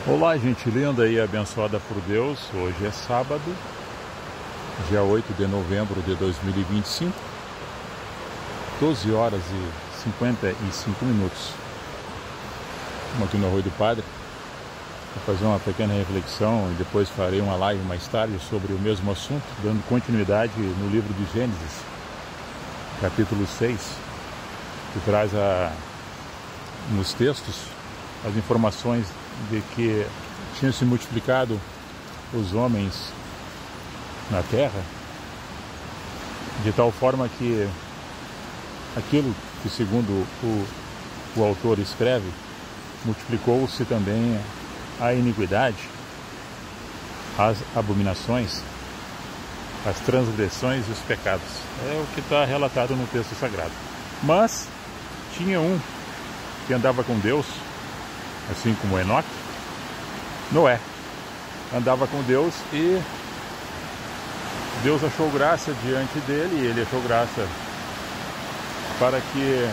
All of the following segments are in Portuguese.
Olá, gente linda e abençoada por Deus. Hoje é sábado, dia 8 de novembro de 2025, 12 horas e 55 minutos. Estamos aqui no Arroio do Padre. Vou fazer uma pequena reflexão e depois farei uma live mais tarde sobre o mesmo assunto, dando continuidade no livro de Gênesis, capítulo 6, que traz nos textos as informações de que tinham se multiplicado os homens na terra, de tal forma que aquilo que, segundo o autor escreve, multiplicou-se também a iniquidade, as abominações, as transgressões e os pecados. É o que está relatado no texto sagrado. Mas tinha um que andava com Deus, assim como Enoque, Noé, andava com Deus e Deus achou graça diante dele, e ele achou graça para que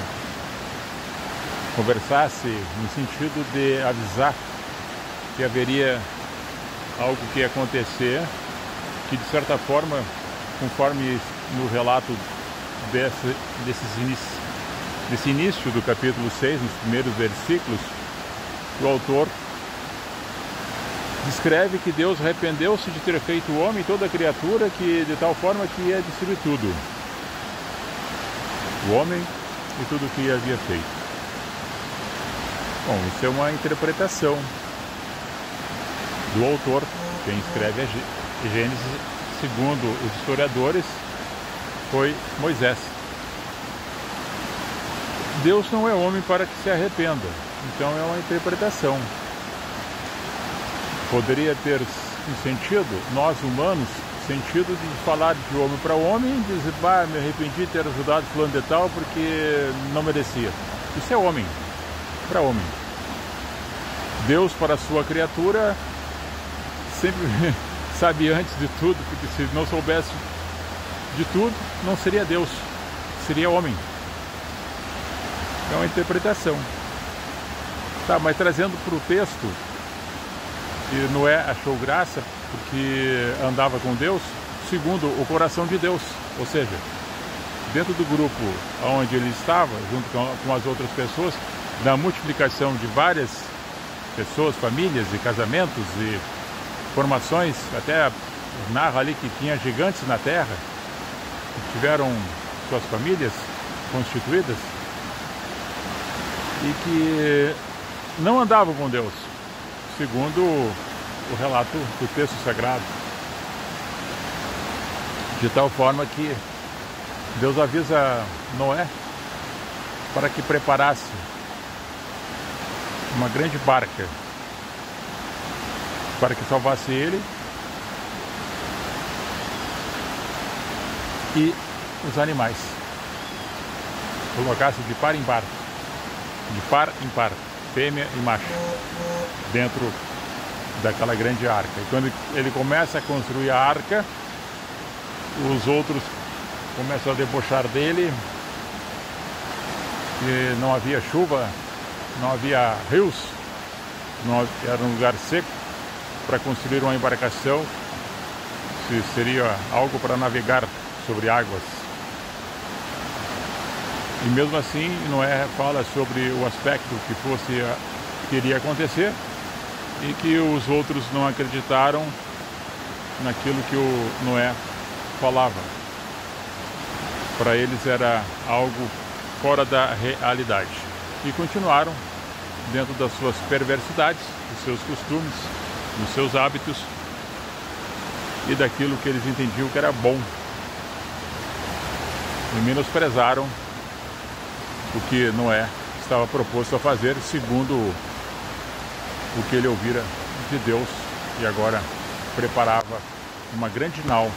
conversasse no sentido de avisar que haveria algo que ia acontecer, que de certa forma, conforme no relato desse início do capítulo 6, nos primeiros versículos, o autor descreve que Deus arrependeu-se de ter feito o homem e toda a criatura, que de tal forma que ia destruir tudo, o homem e tudo o que havia feito. Bom, isso é uma interpretação do autor. Quem escreve a Gênesis, segundo os historiadores, foi Moisés. Deus não é homem para que se arrependa, então é uma interpretação. Poderia ter um sentido, nós humanos, sentido de falar de homem para homem, dizer, me arrependi de ter ajudado fulano de tal porque não merecia. Isso é homem para homem. Deus, para a sua criatura, sempre sabe antes de tudo, porque se não soubesse de tudo, não seria Deus, seria homem. É uma interpretação. Tá, mas trazendo para o texto, que Noé achou graça porque andava com Deus segundo o coração de Deus, ou seja, dentro do grupo onde ele estava, junto com as outras pessoas, da multiplicação de várias pessoas, famílias e casamentos e formações, até narra ali que tinha gigantes na terra, que tiveram suas famílias constituídas e que não andavam com Deus, segundo o relato do texto sagrado, de tal forma que Deus avisa Noé para que preparasse uma grande barca para que salvasse ele e os animais, colocasse de par em par, fêmea e macho, dentro daquela grande arca. E quando ele começa a construir a arca, os outros começam a debochar dele, que não havia chuva, não havia rios, era um lugar seco para construir uma embarcação, se seria algo para navegar sobre águas. E mesmo assim, Noé fala sobre o aspecto que iria acontecer, e que os outros não acreditaram naquilo que o Noé falava. Para eles era algo fora da realidade. E continuaram dentro das suas perversidades, dos seus costumes, dos seus hábitos e daquilo que eles entendiam que era bom. E menosprezaram o que Noé estava proposto a fazer, segundo o que ele ouvira de Deus, e agora preparava uma grande nau,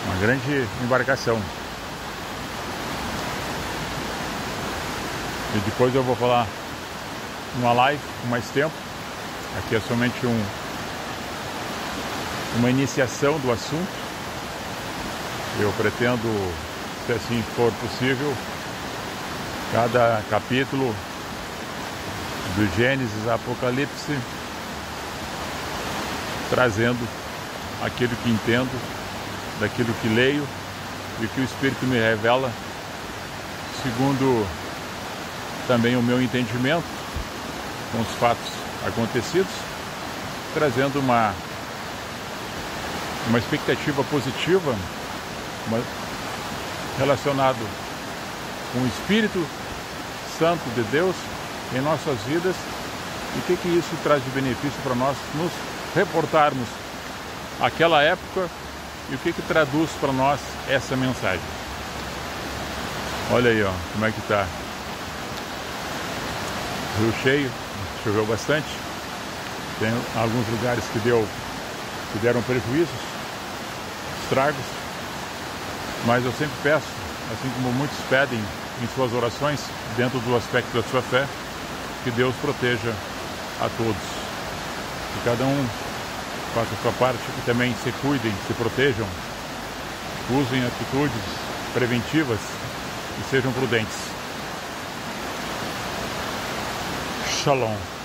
uma grande embarcação. E depois eu vou falar numa live com mais tempo. Aqui é somente uma iniciação do assunto. Eu pretendo, se assim for possível, cada capítulo do Gênesis a Apocalipse trazendo aquilo que entendo, daquilo que leio e o que o Espírito me revela, segundo também o meu entendimento com os fatos acontecidos, trazendo uma expectativa positiva relacionado com o Espírito Santo de Deus em nossas vidas e o que isso traz de benefício para nós nos reportarmos àquela época e o que traduz para nós essa mensagem. Olha aí, ó, como é que tá. Rio cheio, choveu bastante. Tem alguns lugares que deram prejuízos, estragos, mas eu sempre peço, assim como muitos pedem em suas orações, dentro do aspecto da sua fé, que Deus proteja a todos, que cada um faça a sua parte e também se cuidem, se protejam, usem atitudes preventivas e sejam prudentes. Shalom.